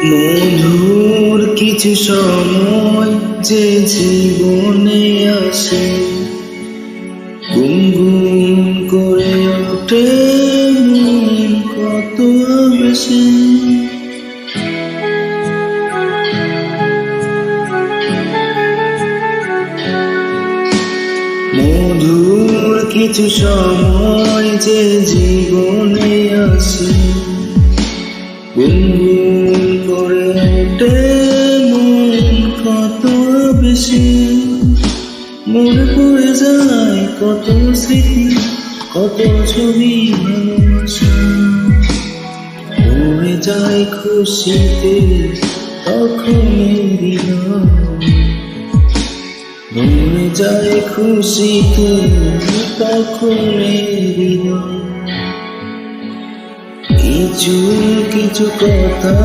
মধুর কিছু সময় যে জীবনে আসে, গুনগুন করে ওঠে মন কত বেশি। মধুর কিছু সময় যে জীবনে আসে, গুনগুন করে ওঠে মন কত বেশি। মনে পড়ে যায় কত স্মৃতি, কত ছবি ভালোবাসা। পড়ে যায় খুশিতে তখন হৃদয়, মরে যায় খুশিতে তখন হৃদয়। কিছু কিছু কথা